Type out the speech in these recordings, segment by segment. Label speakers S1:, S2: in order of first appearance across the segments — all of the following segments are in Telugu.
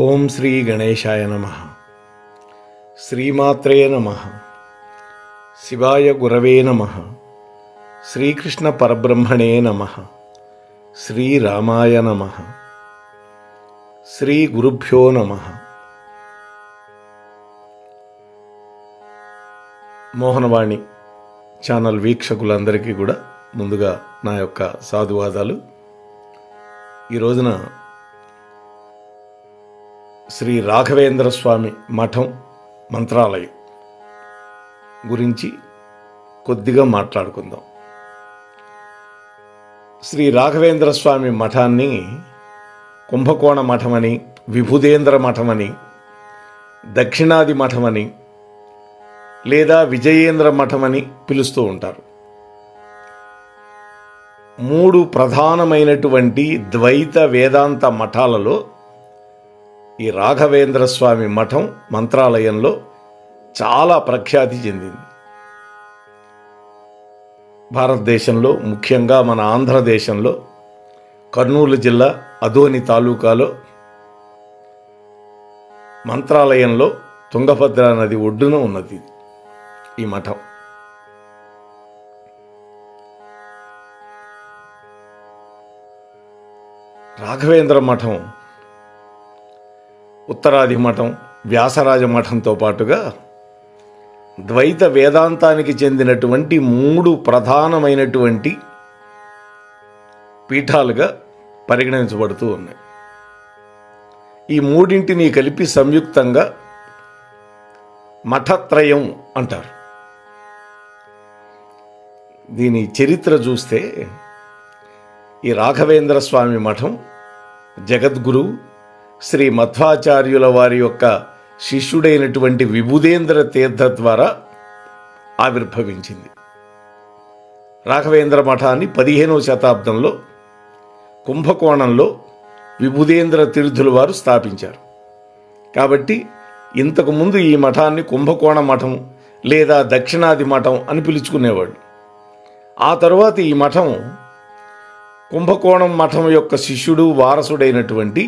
S1: ఓం శ్రీ గణేశాయ నమః. శ్రీమాత్రే నమః. శివాయ గురవే నమః. శ్రీకృష్ణ పరబ్రహ్మణే నమః. శ్రీరామాయ నమః. శ్రీ గురుభ్యో నమః. మోహనవాణి ఛానల్ వీక్షకులందరికీ కూడా ముందుగా నా యొక్క సాధువాదాలు. ఈ రోజున శ్రీ రాఘవేంద్ర స్వామి మఠం మంత్రాలయం గురించి కొద్దిగా మాట్లాడుకుందాం. శ్రీ రాఘవేంద్ర స్వామి మఠాన్ని కుంభకోణ మఠమని, విభుదేంద్ర మఠమని, దక్షిణాది మఠమని లేదా విజయేంద్ర మఠమని పిలుస్తూ ఉంటారు. మూడు ప్రధానమైనటువంటి ద్వైత వేదాంత మఠాలలో ఈ రాఘవేంద్ర స్వామి మఠం మంత్రాలయంలో చాలా ప్రఖ్యాతి చెందింది. భారతదేశంలో, ముఖ్యంగా మన ఆంధ్రదేశంలో కర్నూలు జిల్లా అదోని తాలూకాలో మంత్రాలయంలో తుంగభద్ర నది ఒడ్డున ఉన్నది ఈ మఠం. రాఘవేంద్ర మఠం ఉత్తరాది మఠం, వ్యాసరాజ మఠంతో పాటుగా ద్వైత వేదాంతానికి చెందినటువంటి మూడు ప్రధానమైనటువంటి పీఠాలుగా పరిగణించబడుతూ ఉన్నాయి. ఈ మూడింటిని కలిపి సంయుక్తంగా మఠత్రయం అంటారు. దీని చరిత్ర చూస్తే ఈ రాఘవేంద్ర స్వామి మఠం జగద్గురు శ్రీ మధ్వాచార్యుల వారి యొక్క శిష్యుడైనటువంటి విభుదేంద్ర తీర్థ ద్వారా ఆవిర్భవించింది. రాఘవేంద్ర మఠాన్ని 15వ శతాబ్దంలో కుంభకోణంలో విభుదేంద్ర తీర్థుల వారు స్థాపించారు. కాబట్టి ఇంతకుముందు ఈ మఠాన్ని కుంభకోణ మఠం లేదా దక్షిణాది మఠం అని పిలుచుకునేవాళ్ళు. ఆ తరువాత ఈ మఠం కుంభకోణం మఠం యొక్క శిష్యుడు, వారసుడైనటువంటి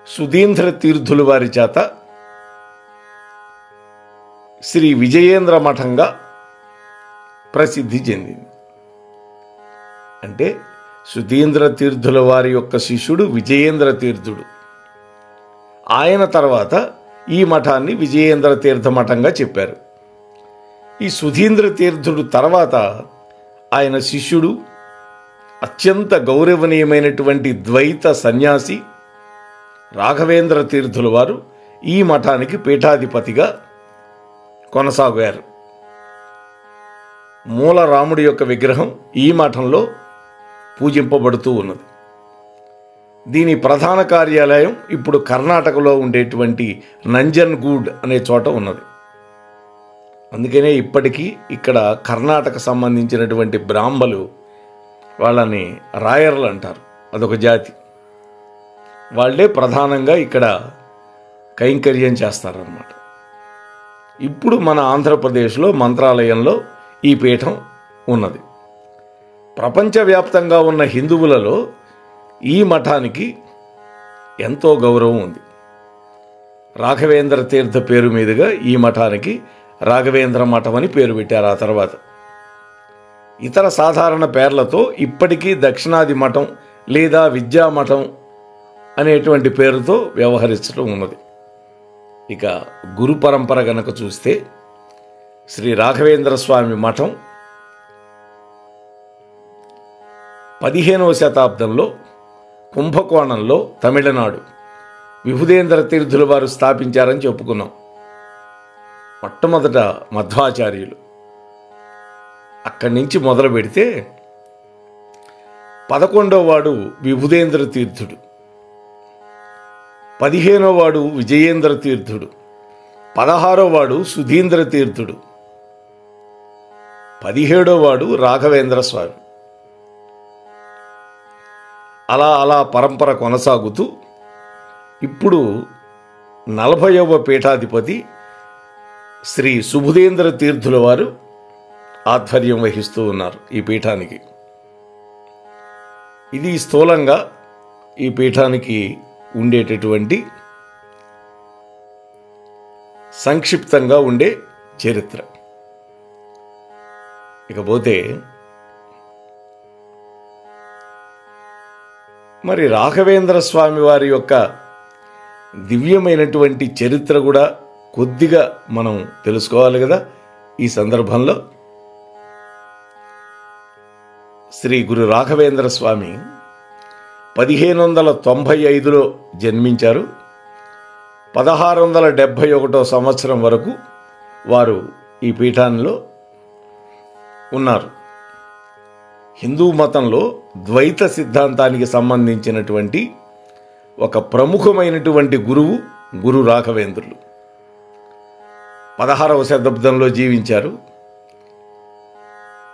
S1: సుధీంద్ర తీర్థుల వారి చేత శ్రీ విజయేంద్ర మఠంగా ప్రసిద్ధి చెందింది. అంటే సుధీంద్ర తీర్థుల వారి యొక్క శిష్యుడు విజయేంద్ర తీర్థుడు. ఆయన తర్వాత ఈ మఠాన్ని విజయేంద్ర తీర్థ మఠంగా చెప్పారు. ఈ సుధీంద్ర తీర్థుడు తర్వాత ఆయన శిష్యుడు, అత్యంత గౌరవనీయమైనటువంటి ద్వైత సన్యాసి రాఘవేంద్ర తీర్థుల వారు ఈ మఠానికి పీఠాధిపతిగా కొనసాగారు. మూల రాముడి యొక్క విగ్రహం ఈ మఠంలో పూజింపబడుతూ ఉన్నది. దీని ప్రధాన కార్యాలయం ఇప్పుడు కర్ణాటకలో ఉండేటువంటి నంజన్గూడ్ అనే చోట ఉన్నది. అందుకనే ఇప్పటికీ ఇక్కడ కర్ణాటక సంబంధించినటువంటి బ్రాహ్మలు, వాళ్ళని రాయర్లు అంటారు, అదొక జాతి. వాళ్ళే ప్రధానంగా ఇక్కడ కైంకర్యం చేస్తారన్నమాట. ఇప్పుడు మన ఆంధ్రప్రదేశ్లో మంత్రాలయంలో ఈ పీఠం ఉన్నది. ప్రపంచవ్యాప్తంగా ఉన్న హిందువులలో ఈ మఠానికి ఎంతో గౌరవం ఉంది. రాఘవేంద్ర తీర్థ పేరు మీదుగా ఈ మఠానికి రాఘవేంద్ర మఠం అని పేరు పెట్టారు. ఆ తర్వాత ఇతర సాధారణ పేర్లతో ఇప్పటికీ దక్షిణాది మఠం లేదా విద్యామఠం అనేటువంటి పేరుతో వ్యవహరించడం ఉన్నది. ఇక గురు పరంపర గనక చూస్తే శ్రీ రాఘవేంద్ర స్వామి మఠం 15వ శతాబ్దంలో కుంభకోణంలో, తమిళనాడు విభుదేంద్ర తీర్థుల వారు స్థాపించారని చెప్పుకున్నాం. మొట్టమొదట మధ్వాచార్యులు. అక్కడి నుంచి మొదలు పెడితే 11వ వాడు విభుదేంద్ర తీర్థుడు, 15వ వాడు విజయేంద్ర తీర్థుడు, 16వ వాడు సుధీంద్ర తీర్థుడు, 17వ వాడు రాఘవేంద్ర స్వామి. అలా అలా పరంపర కొనసాగుతూ ఇప్పుడు 40వ పీఠాధిపతి శ్రీ సుబుధేంద్ర తీర్థుల వారు ఆధ్వర్యం వహిస్తూ ఉన్నారు ఈ పీఠానికి. ఇది స్థూలంగా ఈ పీఠానికి ఉండేటటువంటి సంక్షిప్తంగా ఉండే చరిత్ర. ఇకపోతే మరి రాఘవేంద్ర స్వామి వారి యొక్క దివ్యమైనటువంటి చరిత్ర కూడా కొద్దిగా మనం తెలుసుకోవాలి కదా. ఈ సందర్భంలో శ్రీ గురు రాఘవేంద్ర స్వామి 1595లో జన్మించారు. 1671 సంవత్సరం వరకు వారు ఈ పీఠానిలో ఉన్నారు. హిందూ మతంలో ద్వైత సిద్ధాంతానికి సంబంధించినటువంటి ఒక ప్రముఖమైనటువంటి గురువు గురు రాఘవేంద్రులు. 16వ శతాబ్దంలో జీవించారు.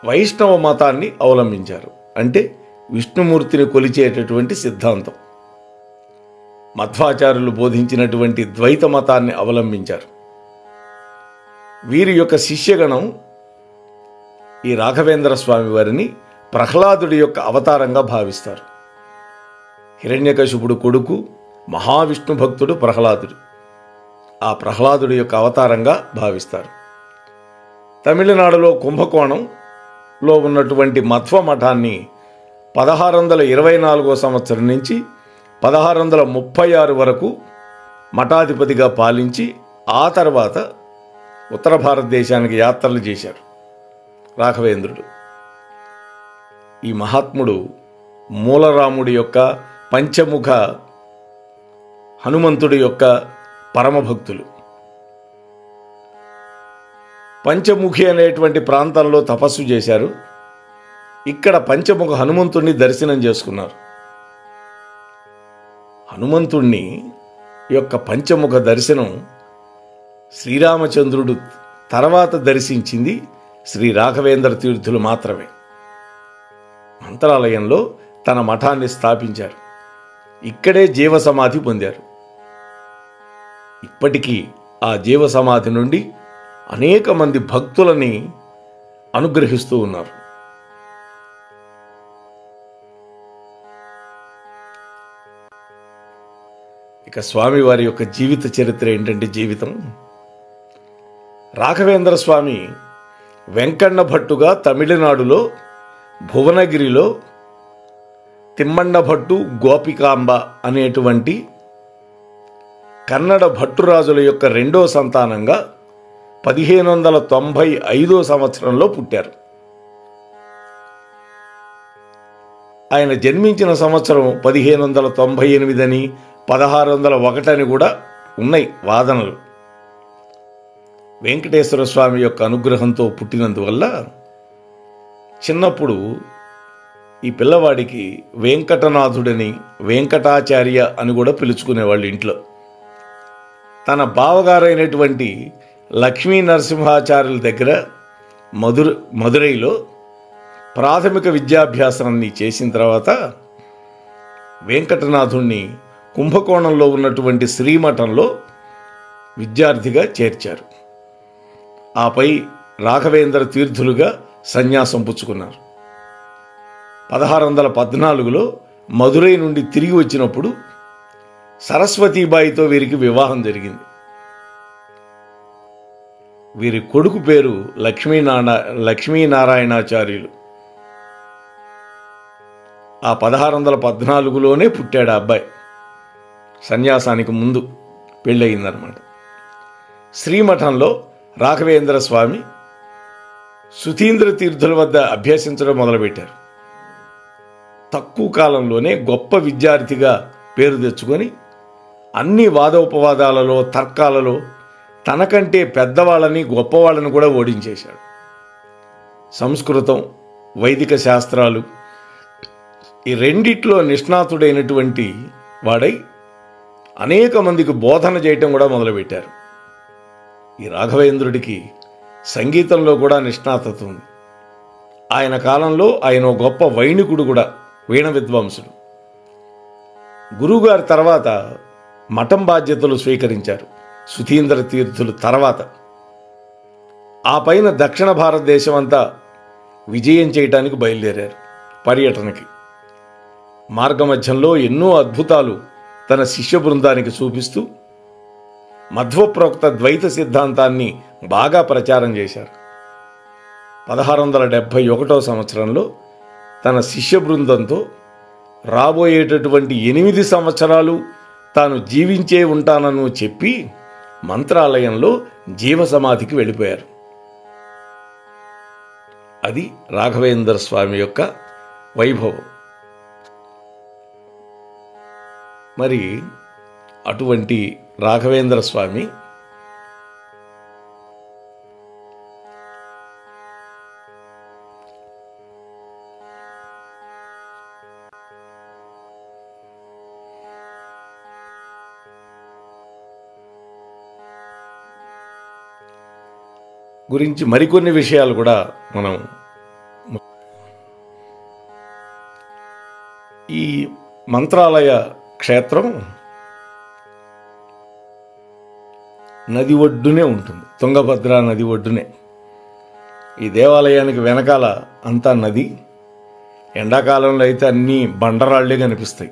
S1: వైష్ణవ మతాన్ని అవలంబించారు. అంటే విష్ణుమూర్తిని కొలిచేటటువంటి సిద్ధాంతం. మధ్వాచార్యులు బోధించినటువంటి ద్వైత మతాన్ని అవలంబించారు. వీరి యొక్క శిష్యగణం ఈ రాఘవేంద్ర స్వామి వారిని ప్రహ్లాదుడి యొక్క అవతారంగా భావిస్తారు. హిరణ్యకశిపుడు కొడుకు మహావిష్ణు భక్తుడు ప్రహ్లాదుడు. ఆ ప్రహ్లాదుడి యొక్క అవతారంగా భావిస్తారు. తమిళనాడులో కుంభకోణంలో ఉన్నటువంటి మధ్వ మఠాన్ని 1624 సంవత్సరం నుంచి 1636 వరకు మఠాధిపతిగా పాలించి ఆ తర్వాత ఉత్తర భారతదేశానికి యాత్రలు చేశారు రాఘవేంద్రుడు. ఈ మహాత్ముడు మూలరాముడి యొక్క పంచముఖ హనుమంతుడి యొక్క పరమభక్తులు. పంచముఖి అనేటువంటి ప్రాంతంలో తపస్సు చేశారు. ఇక్కడ పంచముఖ హనుమంతుడిని దర్శనం చేసుకున్నారు. హనుమంతుణ్ణి యొక్క పంచముఖ దర్శనం శ్రీరామచంద్రుడు తర్వాత దర్శించింది శ్రీ రాఘవేంద్ర తీర్థులు మాత్రమే. మంత్రాలయంలో తన మఠాన్ని స్థాపించారు. ఇక్కడే జీవ సమాధి పొందారు. ఇప్పటికీ ఆ జీవ సమాధి నుండి అనేక మంది భక్తులని అనుగ్రహిస్తూ ఉన్నారు. ఇక స్వామివారి యొక్క జీవిత చరిత్ర ఏంటంటే, జీవితం రాఘవేంద్ర స్వామి వెంకన్న భట్టుగా తమిళనాడులో భువనగిరిలో తిమ్మన్న భట్టు గోపికాంబ అనేటువంటి కన్నడ భట్టురాజుల యొక్క రెండో సంతానంగా 1595 సంవత్సరంలో పుట్టారు. ఆయన జన్మించిన సంవత్సరం 1598 అని 1601 అని కూడా ఉన్నాయి వాదనలు. వెంకటేశ్వర స్వామి యొక్క అనుగ్రహంతో పుట్టినందువల్ల చిన్నప్పుడు ఈ పిల్లవాడికి వెంకటనాథుడని, వెంకటాచార్య అని కూడా పిలుచుకునేవాళ్ళు ఇంట్లో. తన బావగారైనటువంటి లక్ష్మీ నరసింహాచార్యుల దగ్గర మదురైలో ప్రాథమిక విద్యాభ్యాసాన్ని చేసిన తర్వాత వెంకటనాథుణ్ణి కుంభకోణంలో ఉన్నటువంటి శ్రీమఠంలో విద్యార్థిగా చేర్చారు. ఆపై రాఘవేంద్ర తీర్థులుగా సన్యాసం పుచ్చుకున్నారు. 1614లో మదురై నుండి తిరిగి వచ్చినప్పుడు సరస్వతీబాయితో వీరికి వివాహం జరిగింది. వీరి కొడుకు పేరు లక్ష్మీనారాయణాచార్యులు. ఆ 1614లోనే పుట్టాడు ఆ అబ్బాయి. సన్యాసానికి ముందు పెళ్ళయిందనమాట. శ్రీమఠంలో రాఘవేంద్ర స్వామి సుధీంద్ర తీర్థుల వద్ద అభ్యసించడం మొదలుపెట్టారు. తక్కువ కాలంలోనే గొప్ప విద్యార్థిగా పేరు తెచ్చుకొని అన్ని వాదోపవాదాలలో, తర్కాలలో తనకంటే పెద్దవాళ్ళని, గొప్పవాళ్ళని కూడా ఓడించేశాడు. సంస్కృతం, వైదిక శాస్త్రాలు ఈ రెండిట్లో నిష్ణాతుడైనటువంటి వాడై అనేక మందికి బోధన చేయటం కూడా మొదలుపెట్టారు. ఈ రాఘవేంద్రుడికి సంగీతంలో కూడా నిష్ణాతత ఉంది. ఆయన కాలంలో ఆయన గొప్ప వైణికుడు కూడా, వీణ విద్వాంసుడు. గురువుగారి తర్వాత మఠం బాధ్యతలు స్వీకరించారు సుధీంద్ర తీర్థులు తర్వాత. ఆ పైన దక్షిణ భారతదేశం అంతా విజయం చేయటానికి బయలుదేరారు పర్యటనకి. మార్గమధ్యంలో ఎన్నో అద్భుతాలు తన శిష్య బృందానికి చూపిస్తూ మధ్వప్రోక్త ద్వైత సిద్ధాంతాన్ని బాగా ప్రచారం చేశారు. 1671 సంవత్సరంలో తన శిష్య బృందంతో రాబోయేటటువంటి 8 సంవత్సరాలు తాను జీవించే ఉంటానని చెప్పి మంత్రాలయంలో జీవసమాధికి వెళ్ళిపోయారు. అది రాఘవేంద్ర స్వామి యొక్క వైభవం. మరి అటువంటి రాఘవేంద్ర స్వామి గురించి మరికొన్ని విషయాలు కూడా మనం ఈ మంత్రాలయ క్షేత్రం నది ఒడ్డునే ఉంటుంది, తుంగభద్ర నది ఒడ్డునే. ఈ దేవాలయానికి వెనకాల అంతా నది. ఎండాకాలంలో అయితే అన్నీ బండరాళ్లే కనిపిస్తాయి,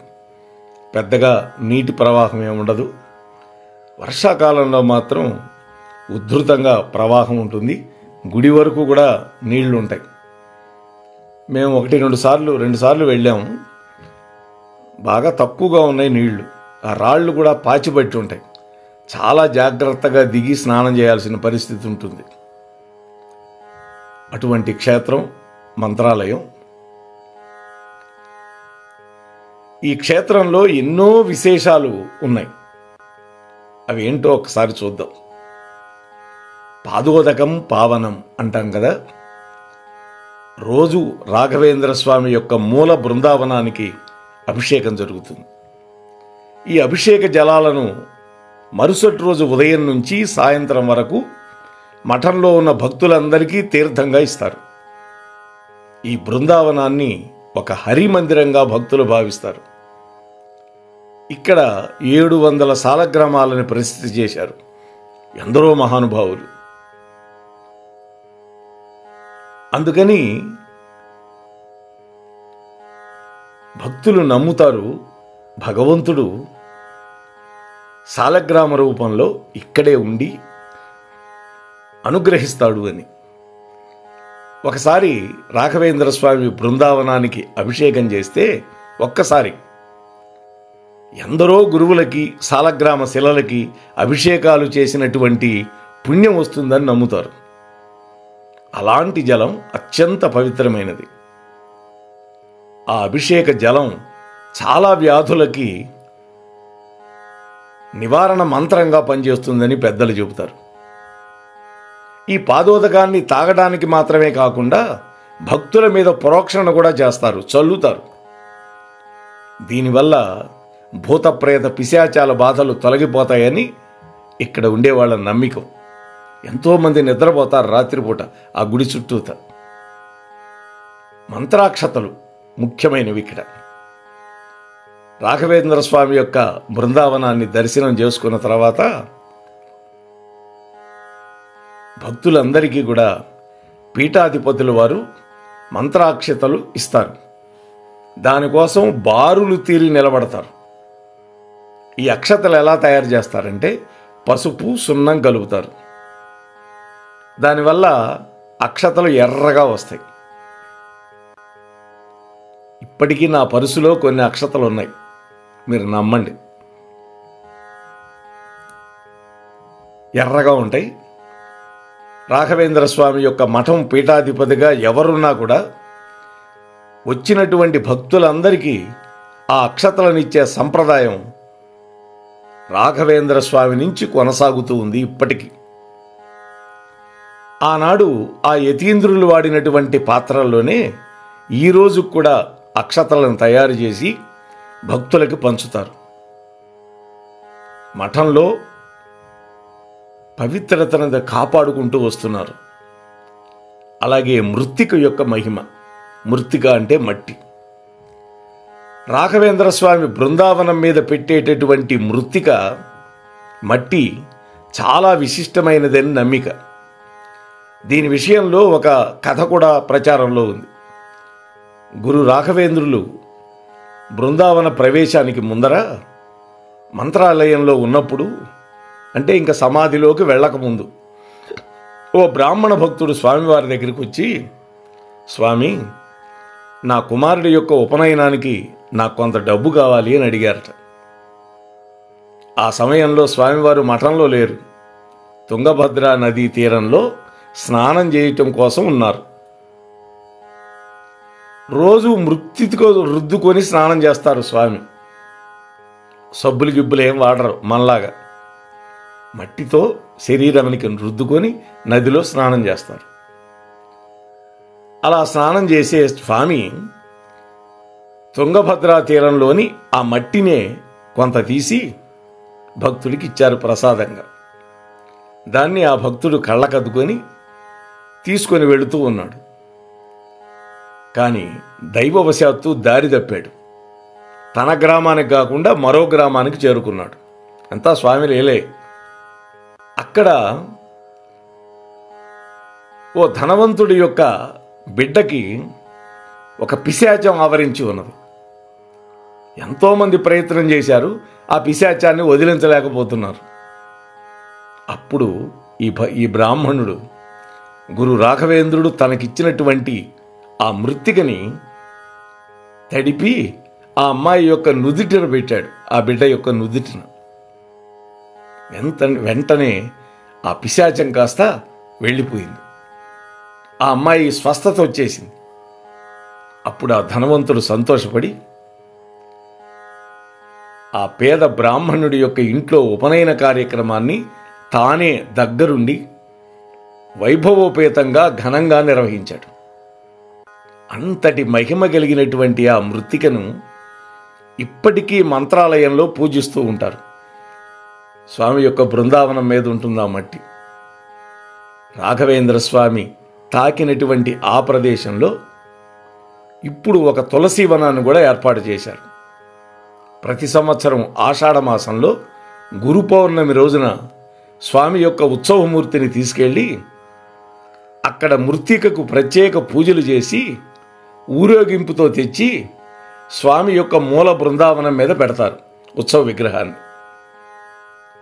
S1: పెద్దగా నీటి ప్రవాహం ఏమి ఉండదు. వర్షాకాలంలో మాత్రం ఉద్ధృతంగా ప్రవాహం ఉంటుంది. గుడి వరకు కూడా నీళ్లు ఉంటాయి. మేము 1-2 సార్లు వెళ్ళాము. బాగా తక్కువగా ఉన్నాయి నీళ్లు. ఆ రాళ్ళు కూడా పాచిపట్టి ఉంటాయి. చాలా జాగ్రత్తగా దిగి స్నానం చేయాల్సిన పరిస్థితి ఉంటుంది. అటువంటి క్షేత్రం మంత్రాలయం. ఈ క్షేత్రంలో ఎన్నో విశేషాలు ఉన్నాయి. అవి ఏంటో ఒకసారి చూద్దాం. పాదోదకం పావనం అంటాం కదా. రోజు రాఘవేంద్ర స్వామి యొక్క మూల బృందావనానికి అభిషేకం జరుగుతుంది. ఈ అభిషేక జలాలను మరుసటి రోజు ఉదయం నుంచి సాయంత్రం వరకు మఠంలో ఉన్న భక్తులందరికీ తీర్థంగా ఇస్తారు. ఈ బృందావనాన్ని ఒక హరిమందిరంగా భక్తులు భావిస్తారు. ఇక్కడ 700 సాలగ్రామాలను ప్రసిద్ధి చేశారు ఎందరో మహానుభావులు. అందుకని భక్తులు నమ్ముతారు భగవంతుడు సాలగ్రామ రూపంలో ఇక్కడే ఉండి అనుగ్రహిస్తాడు అని. ఒకసారి రాఘవేంద్ర స్వామి బృందావనానికి అభిషేకం చేస్తే ఒక్కసారి ఎందరో గురువులకి సాలగ్రామ శిలలకి అభిషేకాలు చేసినటువంటి పుణ్యం వస్తుందని నమ్ముతారు. అలాంటి జలం అత్యంత పవిత్రమైనది. ఆ అభిషేక జలం చాలా వ్యాధులకి నివారణ మంత్రంగా పనిచేస్తుందని పెద్దలు చెబుతారు. ఈ పాదోదకాన్ని తాగడానికి మాత్రమే కాకుండా భక్తుల మీద ప్రోక్షణ కూడా చేస్తారు, చల్లుతారు. దీనివల్ల భూత ప్రేత పిశాచాల బాధలు తొలగిపోతాయని ఇక్కడ ఉండేవాళ్ళ నమ్మికం. ఎంతోమంది నిద్రపోతారు రాత్రిపూట ఆ గుడి చుట్టూత. మంత్రాక్షతలు ముఖ్యమైనవి. ఇక్కడ రాఘవేంద్ర స్వామి యొక్క బృందావనాన్ని దర్శనం చేసుకున్న తర్వాత భక్తులందరికీ కూడా పీఠాధిపతుల వారు మంత్రాక్షతలు ఇస్తారు. దానికోసం బారులు తీరి నిలబడతారు. ఈ అక్షతలు ఎలా తయారు చేస్తారంటే పసుపు సున్నం కలుపుతారు. దానివల్ల అక్షతలు ఎర్రగా వస్తాయి. ఇప్పటికీ నా పరుసులో కొన్ని అక్షతలు ఉన్నాయి, మీరు నమ్మండి, ఎర్రగా ఉంటాయి. రాఘవేంద్ర స్వామి యొక్క మఠం పీఠాధిపతిగా ఎవరున్నా కూడా వచ్చినటువంటి భక్తులందరికీ ఆ అక్షతలనిచ్చే సంప్రదాయం రాఘవేంద్ర స్వామి నుంచి కొనసాగుతూ ఉంది ఇప్పటికీ. ఆనాడు ఆ యతీంద్రులు వాడినటువంటి పాత్రల్లోనే ఈరోజు కూడా అక్షతలను తయారు చేసి భక్తులకు పంచుతారు. మఠంలో పవిత్రతను కాపాడుకుంటూ వస్తున్నారు. అలాగే మృత్తిక యొక్క మహిమ. మృత్తిక అంటే మట్టి. రాఘవేంద్ర స్వామి బృందావనం మీద పెట్టేటటువంటి మృత్తిక మట్టి చాలా విశిష్టమైనదని నమ్మిక. దీని విషయంలో ఒక కథ కూడా ప్రచారంలో ఉంది. గురు రాఘవేంద్రులు బృందావన ప్రవేశానికి ముందర మంత్రాలయంలో ఉన్నప్పుడు అంటే ఇంకా సమాధిలోకి వెళ్ళకముందు ఓ బ్రాహ్మణ భక్తుడు స్వామివారి దగ్గరికి వచ్చి, స్వామి, నా కుమారుడి యొక్క ఉపనయనానికి నాకు కొంత డబ్బు కావాలి అని అడిగారట. ఆ సమయంలో స్వామివారు మఠంలో లేరు, తుంగభద్ర నదీ తీరంలో స్నానం చేయటం కోసం ఉన్నారు. రోజు మృత్తితో రుద్దుకొని స్నానం చేస్తారు స్వామి. సబ్బులు గిబ్బులు ఏం వాడరు, మనలాగా మట్టితో శరీరానికి రుద్దుకొని నదిలో స్నానం చేస్తారు. అలా స్నానం చేసే స్వామి తుంగభద్రా తీరంలోని ఆ మట్టినే కొంత తీసి భక్తుడికి ఇచ్చారు ప్రసాదంగా. దాన్ని ఆ భక్తుడు కళ్ళకద్దుకొని తీసుకొని వెళుతూ ఉన్నాడు. కానీ దైవవశాత్తు దారి తప్పాడు. తన గ్రామానికి కాకుండా మరో గ్రామానికి చేరుకున్నాడు. అంతా స్వామి లేలే. అక్కడ ఓ ధనవంతుడి యొక్క బిడ్డకి ఒక పిశాచం ఆవరించి ఉన్నది. ఎంతోమంది ప్రయత్నం చేశారు, ఆ పిశాచాన్ని వదిలించలేకపోతున్నారు. అప్పుడు ఈ బ్రాహ్మణుడు గురు రాఘవేంద్రుడు తనకిచ్చినటువంటి ఆ మృత్తికని తడిపి ఆ అమ్మాయి యొక్క నుదిటిన పెట్టాడు, ఆ బిడ్డ యొక్క నుదిటిన. వెంటనే ఆ పిశాచం కాస్త వెళ్ళిపోయింది. ఆ అమ్మాయి స్వస్థత వచ్చేసింది. అప్పుడు ఆ ధనవంతుడు సంతోషపడి ఆ పేద బ్రాహ్మణుడి యొక్క ఇంట్లో ఉపనయన కార్యక్రమాన్ని తానే దగ్గరుండి వైభవోపేతంగా ఘనంగా నిర్వహించాడు. అంతటి మహిమ కలిగినటువంటి ఆ మృత్తికను ఇప్పటికీ మంత్రాలయంలో పూజిస్తూ ఉంటారు. స్వామి యొక్క బృందావనం మీద ఉంటుంది ఆ మట్టి. రాఘవేంద్ర స్వామి తాకినటువంటి ఆ ప్రదేశంలో ఇప్పుడు ఒక తులసి వనాన్ని కూడా ఏర్పాటు చేశారు. ప్రతి సంవత్సరం ఆషాఢ మాసంలో గురు పౌర్ణమి రోజున స్వామి యొక్క ఉత్సవమూర్తిని తీసుకెళ్ళి అక్కడ మృత్తికకు ప్రత్యేక పూజలు చేసి ఊరేగింపుతో తెచ్చి స్వామి యొక్క మూల బృందావనం మీద పెడతారు ఉత్సవ విగ్రహాన్ని.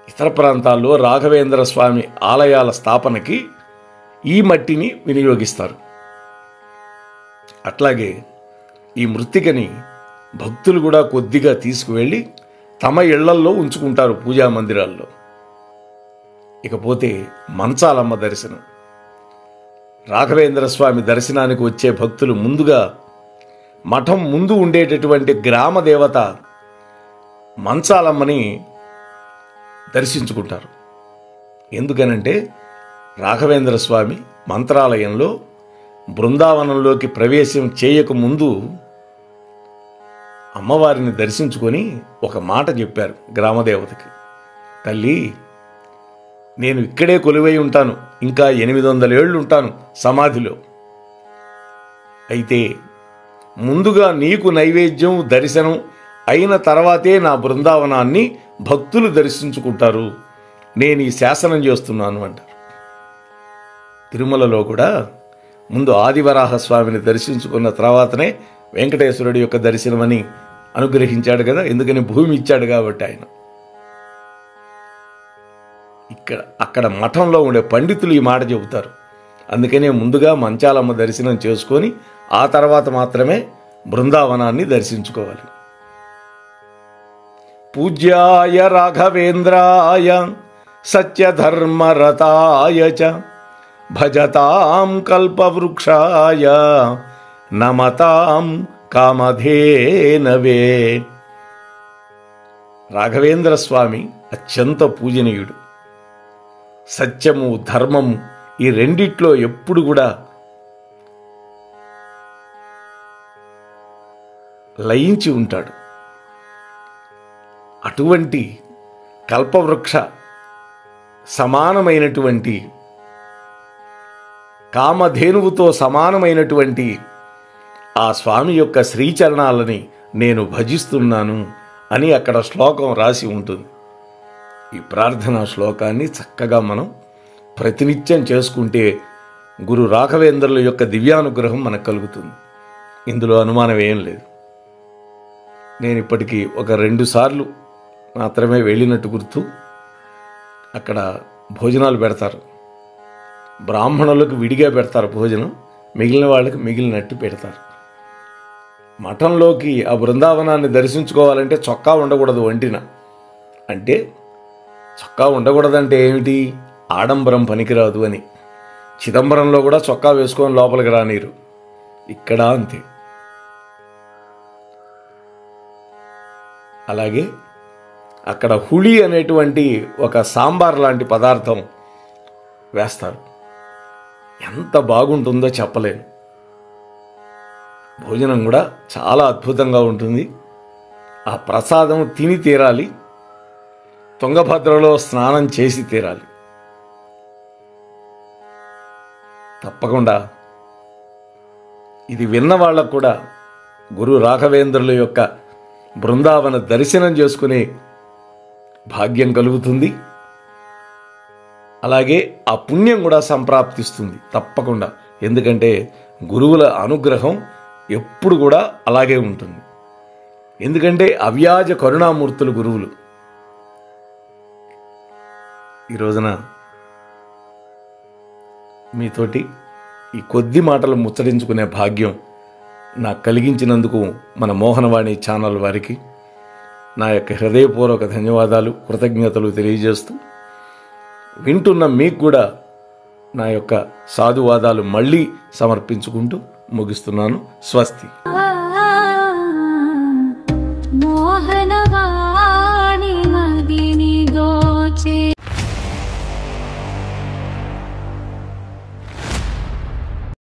S1: ఇతర ప్రాంతాల్లో రాఘవేంద్ర స్వామి ఆలయాల స్థాపనకి ఈ మట్టిని వినియోగిస్తారు. అట్లాగే ఈ మృత్తికని భక్తులు కూడా కొద్దిగా తీసుకువెళ్ళి తమ ఇళ్లల్లో ఉంచుకుంటారు పూజా మందిరాల్లో. ఇకపోతే మంచాలమ్మ దర్శనం. రాఘవేంద్ర స్వామి దర్శనానికి వచ్చే భక్తులు ముందుగా మఠం ముందు ఉండేటటువంటి గ్రామ దేవత మంచాలమ్మని దర్శించుకుంటారు. ఎందుకనంటే రాఘవేంద్ర స్వామి మంత్రాలయంలో బృందావనంలోకి ప్రవేశం చేయకముందు అమ్మవారిని దర్శించుకొని ఒక మాట చెప్పారు గ్రామదేవతకి, తల్లి, నేను ఇక్కడే కొలువై ఉంటాను, ఇంకా 800 ఏళ్ళు ఉంటాను సమాధిలో. అయితే ముందుగా నీకు నైవేద్యం దర్శనం అయిన తర్వాతే నా బృందావనాన్ని భక్తులు దర్శించుకుంటారు, నేను ఈ శాసనం చేస్తున్నాను అంటారు. తిరుమలలో కూడా ముందు ఆదివరాహస్వామిని దర్శించుకున్న తర్వాతనే వెంకటేశ్వరుడి యొక్క దర్శనమని అనుగ్రహించాడు కదా, ఎందుకని భూమి ఇచ్చాడు కాబట్టి ఆయన. అక్కడ మఠంలో ఉండే పండితులు ఈ మాట చెబుతారు. అందుకనే ముందుగా మంచాలమ్మ దర్శనం చేసుకొని ఆ తర్వాత మాత్రమే బృందావనాన్ని దర్శించుకోవాలి. పూజ్యాయ రాఘవేంద్రాయ సత్యధర్మరతాయ చ భజతాం కల్పవృక్షాయ నమతాం కామధేనవే. రాఘవేంద్ర స్వామి అత్యంత పూజనీయుడు. సత్యము ధర్మము ఈ రెండిట్లో ఎప్పుడు కూడా లయించి ఉంటాడు. అటువంటి కల్పవృక్ష సమానమైనటువంటి కామధేనువుతో సమానమైనటువంటి ఆ స్వామి యొక్క శ్రీచరణాలని నేను భజిస్తున్నాను అని అక్కడ శ్లోకం రాసి ఉంటుంది. ఈ ప్రార్థనా శ్లోకాన్ని చక్కగా మనం ప్రతినిత్యం చేసుకుంటే గురు రాఘవేంద్రుల యొక్క దివ్యానుగ్రహం మనకు కలుగుతుంది. ఇందులో అనుమానం ఏం లేదు. నేను ఇప్పటికీ ఒక 2 సార్లు మాత్రమే వెళ్ళినట్టు గుర్తు. అక్కడ భోజనాలు పెడతారు. బ్రాహ్మణులకు విడిగా పెడతారు భోజనం, మిగిలిన వాళ్ళకి మిగిలినట్టు పెడతారు. మఠంలోకి ఆ బృందావనాన్ని దర్శించుకోవాలంటే చొక్కా ఉండకూడదు వంటిన. అంటే చొక్కా ఉండకూడదంటే ఏమిటి? ఆడంబరం పనికిరాదు అని. చిదంబరంలో కూడా చొక్కా వేసుకొని లోపలికి రానీరు. ఇక్కడ అంతే. అలాగే అక్కడ హుళి అనేటువంటి ఒక సాంబార్ లాంటి పదార్థం వేస్తారు. ఎంత బాగుంటుందో చెప్పలేను. భోజనం కూడా చాలా అద్భుతంగా ఉంటుంది. ఆ ప్రసాదం తిని తీరాలి. తుంగభద్రలో స్నానం చేసి తీరాలి. తప్పకుండా ఇది విన్న వాళ్ళకు కూడా గురు రాఘవేంద్రుల యొక్క బృందావన దర్శనం చేసుకునే భాగ్యం కలుగుతుంది. అలాగే ఆ పుణ్యం కూడా సంప్రాప్తిస్తుంది తప్పకుండా. ఎందుకంటే గురువుల అనుగ్రహం ఎప్పుడు కూడా అలాగే ఉంటుంది. ఎందుకంటే అవ్యాజ కరుణామూర్తులు గురువులు. ఈ రోజున మీతోటి ఈ కొద్ది మాటలు ముచ్చరించుకునే భాగ్యం నాకు కలిగించినందుకు మన మోహనవాణి ఛానల్ వారికి నా యొక్క హృదయపూర్వక ధన్యవాదాలు, కృతజ్ఞతలు తెలియజేస్తూ, వింటున్న మీకు కూడా నా యొక్క సాధువాదాలు మళ్ళీ సమర్పించుకుంటూ ముగిస్తున్నాను. స్వస్తి.